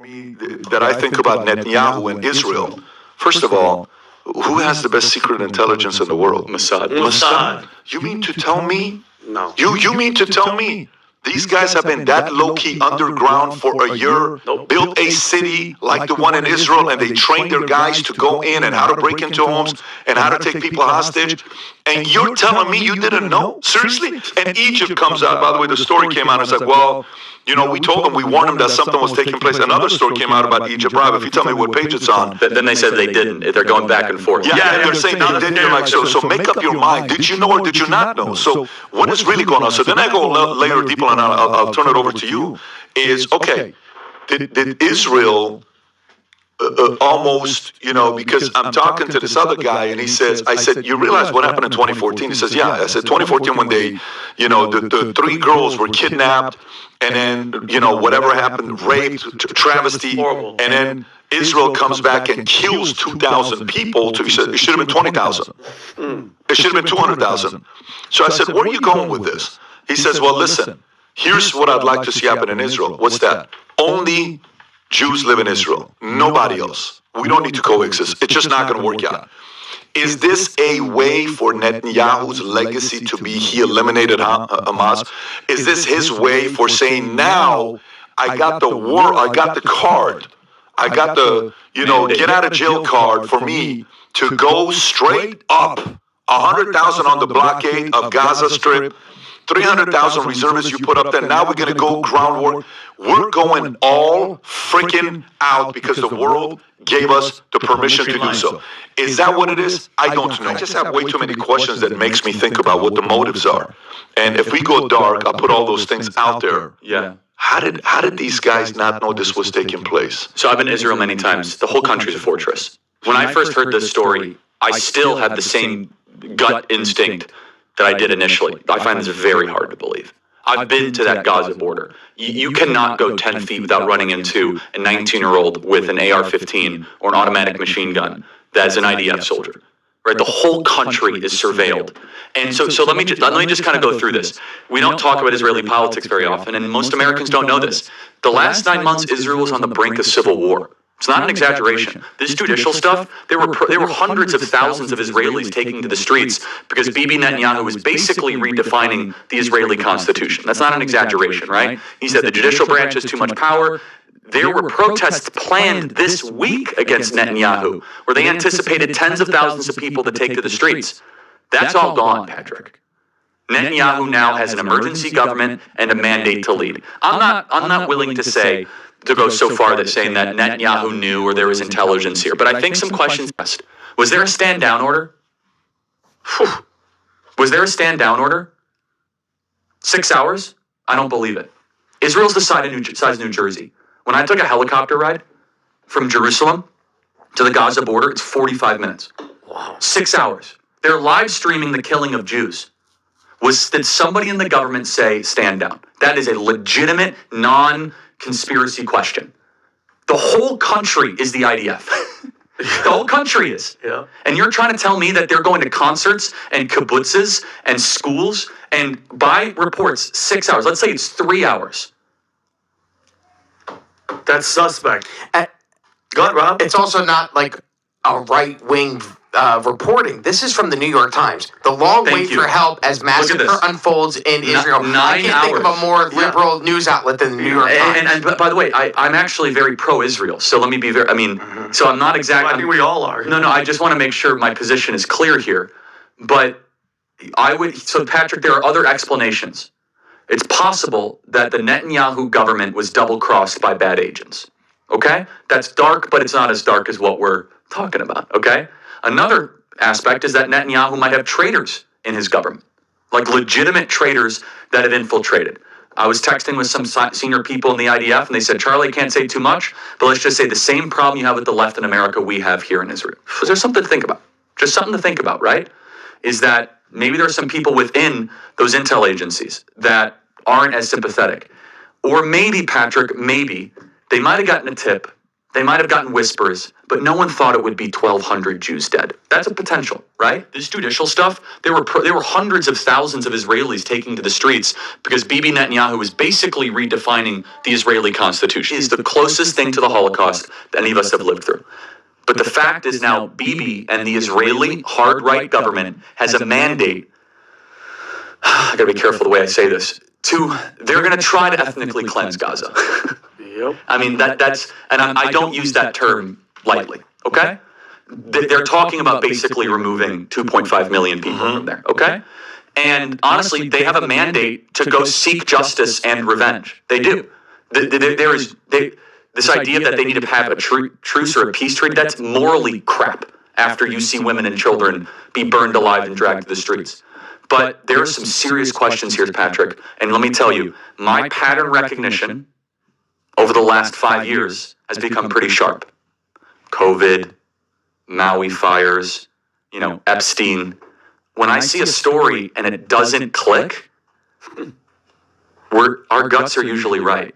me that I think about Netanyahu and Israel. First of all, who has the best secret intelligence in the world? Mossad. Mossad. You mean to tell me? No. You mean to tell me these guys have been that low-key underground for a year, built a city like the one in Israel, and they trained their guys to go in and how to break into homes and how to take people hostage? And you're telling me you didn't know? Seriously? And Egypt comes out. By the way, the story came out. It's like, well, you know, we told them, we warned them that something was taking place. Another story came out about Egypt. Rob, if you tell me what page it's on. Then they said they didn't. They're going back and forth. Yeah, they're saying they didn't. You're like, so make up your mind. Did you know or did you not know? So what is really going on? So then I go a layer deeper, and I'll turn it over to you. Is, okay, did Israel almost, you know, because I'm talking to this other guy, and he says, I said, you realize what happened in 2014? He says, yeah. I said, 2014, when they, you know, the three girls were kidnapped, and then, you know, whatever happened, raped, travesty, and then Israel comes back and kills 2,000 people. He said, it should have been 20,000. It should have been 200,000. So I said, where are you going with this? He says, well, listen, here's what I'd like to see happen in Israel. What's that? Only Jews live in Israel. Nobody else. We don't need to coexist. It's just not going to work out. Is this a way for Netanyahu's legacy to be he eliminated Hamas? Is this his way for saying, now I got the war, I got the card, I got the, you know, get out of jail card for me to go straight up 100,000 on the blockade of Gaza Strip, 300,000 reservists you put up there. Now we're going to go ground war. We're going all freaking out because the world gave us the permission to do so. Is that what it is? I don't know. I just have way too many questions that makes me think about what the motives are. And if we go dark, I'll put all those things out there. Yeah. How did these guys not know this was taking place? So I've been to Israel many times. The whole country's a fortress. When I first heard this story, I still had the same gut instinct that I did initially. I find this very hard to believe. I've been to that Gaza border. You cannot go 10 feet without running into a 19-year-old with an AR-15 or an automatic machine gun that's an IDF soldier. Right? The whole country is surveilled. And so let me just kind of go through this. We don't talk about Israeli politics very often, and most Americans don't know this. The last 9 months, Israel was on the brink of civil war. It's not an exaggeration. This judicial stuff, there were hundreds of thousands of Israelis taking to the streets because Bibi Netanyahu was basically redefining the Israeli constitution. That's not an exaggeration, right? He said the judicial branch has too much power. There were protests planned this week against Netanyahu, where they anticipated tens of thousands of people to take to the streets. That's all gone, Patrick. Netanyahu now has an emergency government and a mandate to lead. I'm not willing to go so far that saying that Netanyahu knew or there was intelligence here. But I think some questions asked. Was there a stand-down order? Was there a stand-down order? 6 hours? I don't believe it. Israel's the size of New Jersey. When I took a helicopter ride from Jerusalem to the Gaza border, it's 45 minutes. Wow. 6 hours. They're live streaming the killing of Jews. Did somebody in the government say stand down? That is a legitimate, non-conspiracy question. The whole country is the IDF. The whole country is. Yeah. And you're trying to tell me that they're going to concerts and kibbutzes and schools, and by reports, 6 hours. Let's say it's 3 hours. That's suspect. Go ahead, Rob. It's also not like a right-wing reporting. This is from the New York Times. The long wait for help as massacre unfolds in Israel. I can't think of a more liberal news outlet than the New York Times. And by the way, I'm actually very pro-Israel. So let me be very, so I'm not exactly. Well, I think we all are. No, I just want to make sure my position is clear here. But so Patrick, there are other explanations. It's possible that the Netanyahu government was double-crossed by bad agents. Okay? That's dark, but it's not as dark as what we're talking about. Okay? Another aspect is that Netanyahu might have traitors in his government, like legitimate traitors that have infiltrated. I was texting with some senior people in the IDF, and they said, Charlie, I can't say too much, but let's just say the same problem you have with the left in America we have here in Israel. So there's something to think about. Just something to think about, right? Is that maybe there's some people within those intel agencies that aren't as sympathetic. Or maybe, Patrick, maybe they might have gotten a tip They might have gotten whispers, but no one thought it would be 1,200 Jews dead. That's a potential, right? This judicial stuff, there were hundreds of thousands of Israelis taking to the streets because Bibi Netanyahu was basically redefining the Israeli constitution. It's the closest thing to the Holocaust that any of us have lived through. But the fact is now Bibi and the Israeli hard-right government has a mandate, I gotta be careful the way I say this, they're gonna try to ethnically cleanse Gaza. Yep. I mean, that's, and I don't use that term lightly, okay? They're talking about basically removing 2.5 million people from there, okay? And honestly, they have a mandate to go seek justice and revenge. They do. This idea that they need to have a truce or a peace treaty, that's morally crap after you see women and children be burned alive and dragged to the streets. But there are some serious questions here, Patrick, and let me tell you, my pattern recognition over the last 5 years has become pretty sharp. COVID, Maui fires, Epstein. When I see a story and it doesn't click, our guts are usually right.